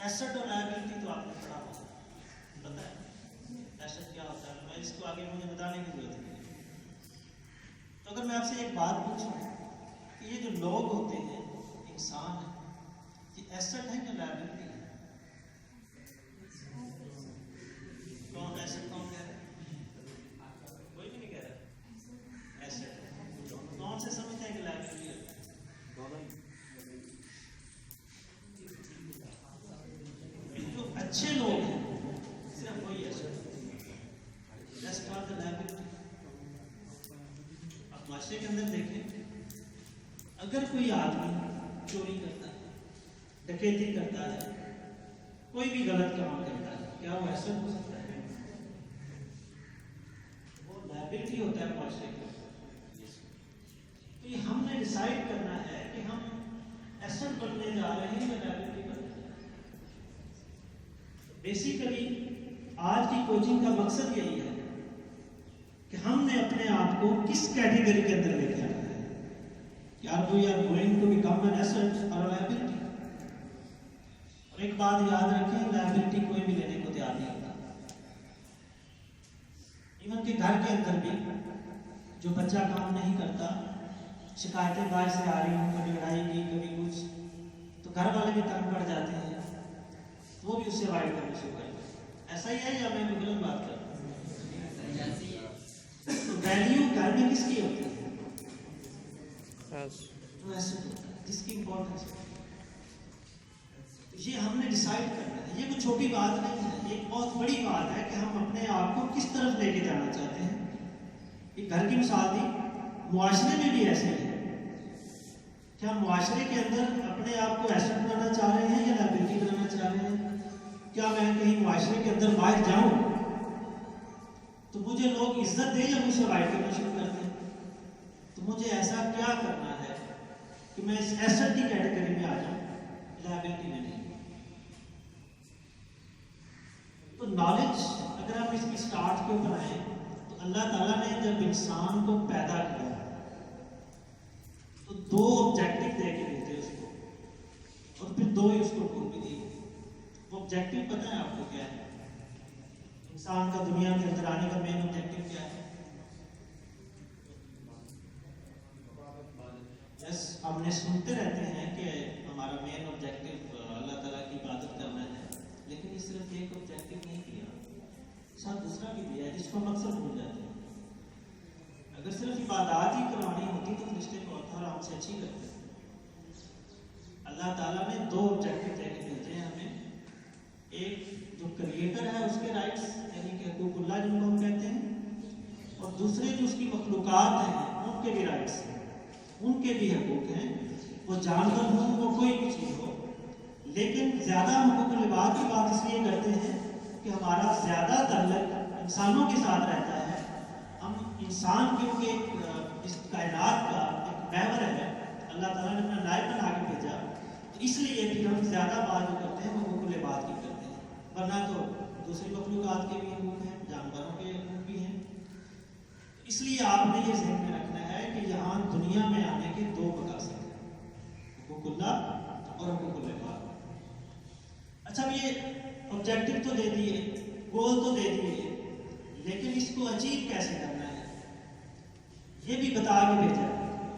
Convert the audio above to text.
Asset اور liability تو آپ نے پڑھا ہوگا، پتہ ہے ایسٹ کیا ہوتا ہے؟ میں اس کو آگے مجھے بتانے کی ضرورت نہیں ہے۔ تو اگر میں آپ سے ایک بات پوچھوں کہ یہ جو لوگ ہوتے ہیں، انسان ہیں، یہ ایسٹ ہے کہ لائبلٹی ہے؟ کون ایسٹ کون کہہ رہا ہے؟ کوئی بھی نہیں کہہ رہا ایسٹ۔ کون سے سمجھتے ہیں کہ لائبلٹی ہے؟ جو اچھے لوگ ہیں صرف وہی ایسٹ آر دا لائبلٹی۔ آپ معاشرے کے اندر دیکھیں، اگر کوئی آدمی چوری کرتا ہے، ڈکیتی کرتا ہے، کوئی بھی غلط کام کرتا ہے، کیا وہ ایسا ہو سکتا ہے؟ وہ لائبلٹی ہوتا ہے معاشرے کا۔ تو یہ ہم نے ڈیسائیڈ کرنا ہے کہ ہم ایسٹ بننے جا رہے ہیں یا لائبلٹی بننے جا رہے ہیں۔ بیسیکلی آج کی کوچنگ کا مقصد یہی ہے کہ ہم نے اپنے آپ کو کس کیٹیگری کے اندر لے کے آنا ہے۔ Are we are going to become an asset or a liability؟ اور ایک بات یاد رکھیں، لائبلٹی کوئی بھی لینے کو تیار نہیں ہوتا۔ ایون کہ گھر کے اندر بھی جو بچہ کام نہیں کرتا، شکایتیں باہر سے آ رہی ہوں، کبھی لڑائی کی، کبھی کچھ، تو گھر والے بھی تنگ پڑ جاتے ہیں، وہ بھی اس سے وائڈ کرنا شروع کرتے ہیں۔ ایسا ہی ہے یا میں کوئی غلط بات کر رہا ہوں؟ تو ویلیو گھر میں کس کی ہوتی ہے؟ جو ایسے ہوتا ہے، جس کی امپورٹنس ہے۔ یہ ہم نے ڈیسائیڈ کرنا ہے۔ یہ کوئی چھوٹی بات نہیں ہے، یہ بہت بڑی بات ہے کہ ہم اپنے آپ کو کس طرف لے کے جانا چاہتے ہیں۔ یہ گھر کی مثال دی، معاشرے میں بھی ایسے ہے۔ کیا معاشرے کے اندر اپنے آپ کو ایسے بنانا چاہ رہے ہیں یا لائبلٹی بنانا چاہ رہے ہیں؟ کیا میں کہیں معاشرے کے اندر باہر جاؤں تو مجھے لوگ عزت دیں یا مجھ سے وائڈ کرنا شروع کر دیں؟ تو مجھے ایسا کیا کرنا ہے کہ میں اس ایسٹ کی کیٹیگری میں آ جاؤں، لائبلٹی میں نہیں۔ تو نالج اگر ہم اس کی سٹارٹ کیوں بنائیں، تو اللہ تعالیٰ نے جب انسان کو پیدا کیا تو دو آبجیکٹو دے کے بھیجے اس کو، اور پھر دو ہی اس کو ٹول بھی دی۔ وہ آبجیکٹو پتہ ہے آپ کو کیا ہے؟ انسان کا دنیا کے اندر آنے کا مین آبجیکٹو کیا ہے؟ ہم نے سنتے رہتے ہیں کہ ہمارا مین آبجیکٹو اللہ تعالیٰ کی عبادت کرنا ہے، لیکن یہ صرف ایک آبجیکٹو نہیں دیا، ساتھ دوسرا بھی دیا ہے جس کو مقصد بھول جاتے ہیں۔ اگر صرف عبادات ہی کروانی ہوتی تو فرشتے بہت آرام سے اچھی کرتے ہیں۔ اللہ تعالیٰ نے دو آبجیکٹو دے کے بھیجے ہیں ہمیں، ایک جو کریٹر ہے اس کے رائٹس یعنی کہ حقوق اللہ جن کو ہم کہتے ہیں، اور دوسرے جو اس کی مخلوقات ہیں ان کے بھی رائٹس ہیں، ان کے بھی حقوق ہیں، وہ جانور ہوں وہ کوئی بھی چیز ہو۔ لیکن زیادہ حقوق العباد کی بات اس لیے کرتے ہیں کہ ہمارا زیادہ تعلق انسانوں کے ساتھ رہتا ہے۔ ہم انسان کیونکہ اس کائنات کا ایک محور ہے، اللہ تعالیٰ نے اپنا نائب بنا کے بھیجا، تو اس لیے پھر ہم زیادہ بات جو کرتے ہیں وہ حقوق العباد کی کرتے ہیں، ورنہ تو دوسری مخلوقات کے بھی حقوق ہیں، جانوروں کے حقوق بھی ہیں۔ اس لیے آپ نے یہ ذہن میں رکھنا ہے کہ یہاں دنیا میں آنے کے دو مقاصد ہیں، حقوق اللہ اور حقوق العباد۔ اچھا یہ آبجیکٹو تو دے دیے، گول تو دے دیے، لیکن اس کو اچیو کیسے کرنا ہے یہ بھی بتا کے بھیجا۔